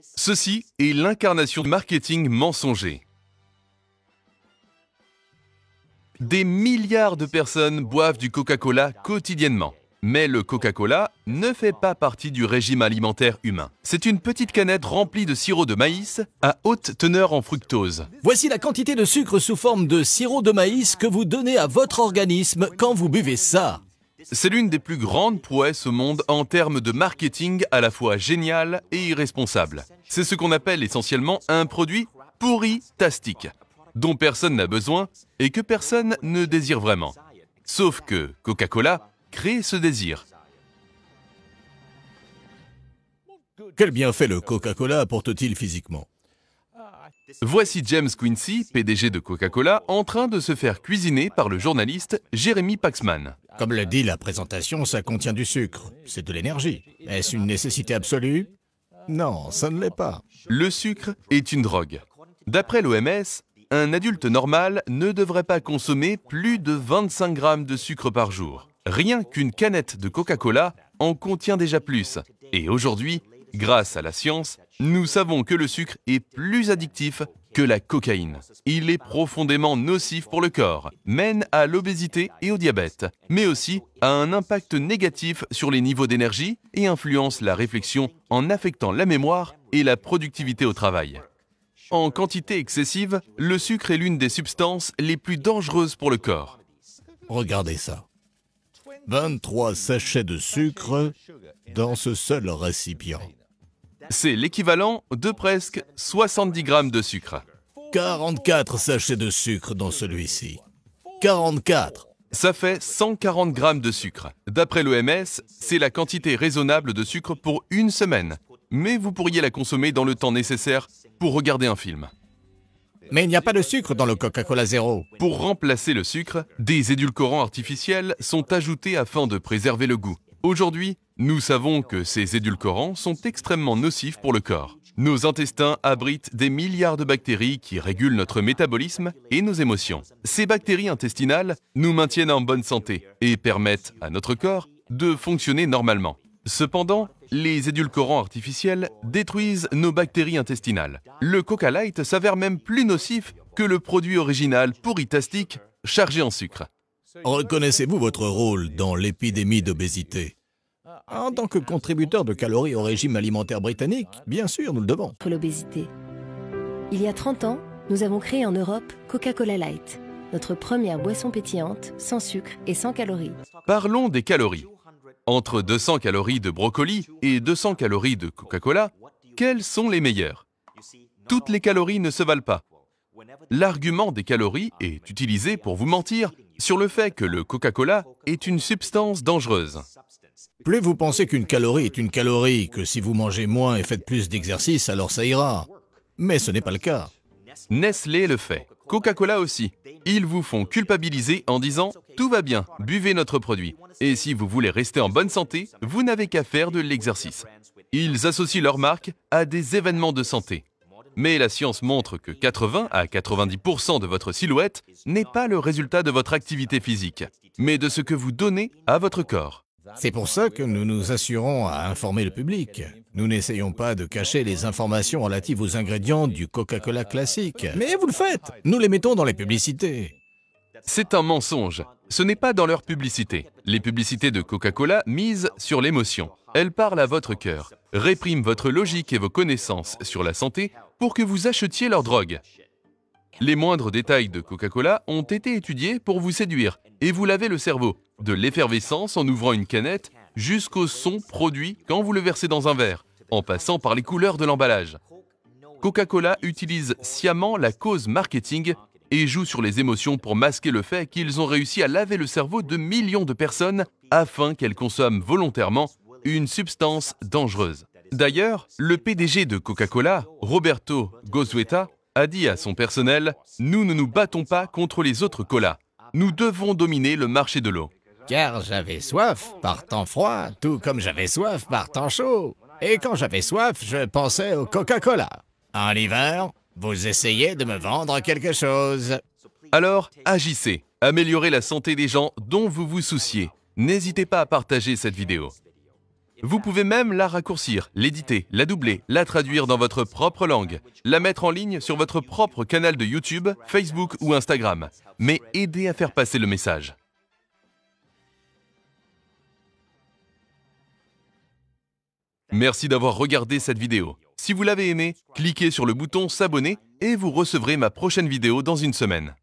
Ceci est l'incarnation du marketing mensonger. Des milliards de personnes boivent du Coca-Cola quotidiennement. Mais le Coca-Cola ne fait pas partie du régime alimentaire humain. C'est une petite canette remplie de sirop de maïs à haute teneur en fructose. Voici la quantité de sucre sous forme de sirop de maïs que vous donnez à votre organisme quand vous buvez ça. C'est l'une des plus grandes prouesses au monde en termes de marketing à la fois génial et irresponsable. C'est ce qu'on appelle essentiellement un produit pourri-tastique, dont personne n'a besoin et que personne ne désire vraiment. Sauf que Coca-Cola crée ce désir. Quel bienfait le Coca-Cola apporte-t-il physiquement? Voici James Quincey, PDG de Coca-Cola, en train de se faire cuisiner par le journaliste Jeremy Paxman. Comme le dit la présentation, ça contient du sucre. C'est de l'énergie. Est-ce une nécessité absolue? Non, ça ne l'est pas. Le sucre est une drogue. D'après l'OMS, un adulte normal ne devrait pas consommer plus de 25 grammes de sucre par jour. Rien qu'une canette de Coca-Cola en contient déjà plus. Et aujourd'hui, grâce à la science, nous savons que le sucre est plus addictif que la cocaïne. Il est profondément nocif pour le corps, mène à l'obésité et au diabète, mais aussi a un impact négatif sur les niveaux d'énergie et influence la réflexion en affectant la mémoire et la productivité au travail. En quantité excessive, le sucre est l'une des substances les plus dangereuses pour le corps. Regardez ça. 23 sachets de sucre dans ce seul récipient. C'est l'équivalent de presque 70 grammes de sucre. 44 sachets de sucre dans celui-ci. 44. Ça fait 140 grammes de sucre. D'après l'OMS, c'est la quantité raisonnable de sucre pour une semaine. Mais vous pourriez la consommer dans le temps nécessaire pour regarder un film. Mais il n'y a pas de sucre dans le Coca-Cola Zéro. Pour remplacer le sucre, des édulcorants artificiels sont ajoutés afin de préserver le goût. Aujourd'hui, nous savons que ces édulcorants sont extrêmement nocifs pour le corps. Nos intestins abritent des milliards de bactéries qui régulent notre métabolisme et nos émotions. Ces bactéries intestinales nous maintiennent en bonne santé et permettent à notre corps de fonctionner normalement. Cependant, les édulcorants artificiels détruisent nos bactéries intestinales. Le Coca Light s'avère même plus nocif que le produit original pourri-tastique chargé en sucre. Reconnaissez-vous votre rôle dans l'épidémie d'obésité? En tant que contributeur de calories au régime alimentaire britannique, bien sûr, nous le devons. Contre l'obésité. Il y a 30 ans, nous avons créé en Europe Coca-Cola Light, notre première boisson pétillante, sans sucre et sans calories. Parlons des calories. Entre 200 calories de brocoli et 200 calories de Coca-Cola, quelles sont les meilleures? Toutes les calories ne se valent pas. L'argument des calories est utilisé pour vous mentir sur le fait que le Coca-Cola est une substance dangereuse. Plus vous pensez qu'une calorie est une calorie, que si vous mangez moins et faites plus d'exercice, alors ça ira. Mais ce n'est pas le cas. Nestlé le fait. Coca-Cola aussi. Ils vous font culpabiliser en disant « Tout va bien, buvez notre produit. Et si vous voulez rester en bonne santé, vous n'avez qu'à faire de l'exercice. » Ils associent leur marque à des événements de santé. Mais la science montre que 80 à 90% de votre silhouette n'est pas le résultat de votre activité physique, mais de ce que vous donnez à votre corps. C'est pour ça que nous nous assurons à informer le public. Nous n'essayons pas de cacher les informations relatives aux ingrédients du Coca-Cola classique. Mais vous le faites. Nous les mettons dans les publicités. C'est un mensonge. Ce n'est pas dans leur publicité. Les publicités de Coca-Cola misent sur l'émotion. Elles parlent à votre cœur, répriment votre logique et vos connaissances sur la santé pour que vous achetiez leur drogue. Les moindres détails de Coca-Cola ont été étudiés pour vous séduire et vous laver le cerveau, de l'effervescence en ouvrant une canette jusqu'au son produit quand vous le versez dans un verre, en passant par les couleurs de l'emballage. Coca-Cola utilise sciemment la cause marketing et joue sur les émotions pour masquer le fait qu'ils ont réussi à laver le cerveau de millions de personnes afin qu'elles consomment volontairement une substance dangereuse. D'ailleurs, le PDG de Coca-Cola, Roberto Goizueta, a dit à son personnel « Nous ne nous battons pas contre les autres colas. Nous devons dominer le marché de l'eau. » Car j'avais soif par temps froid, tout comme j'avais soif par temps chaud. Et quand j'avais soif, je pensais au Coca-Cola. En hiver, vous essayez de me vendre quelque chose. Alors, agissez. Améliorez la santé des gens dont vous vous souciez. N'hésitez pas à partager cette vidéo. Vous pouvez même la raccourcir, l'éditer, la doubler, la traduire dans votre propre langue, la mettre en ligne sur votre propre canal de YouTube, Facebook ou Instagram, mais aider à faire passer le message. Merci d'avoir regardé cette vidéo. Si vous l'avez aimé, cliquez sur le bouton s'abonner et vous recevrez ma prochaine vidéo dans une semaine.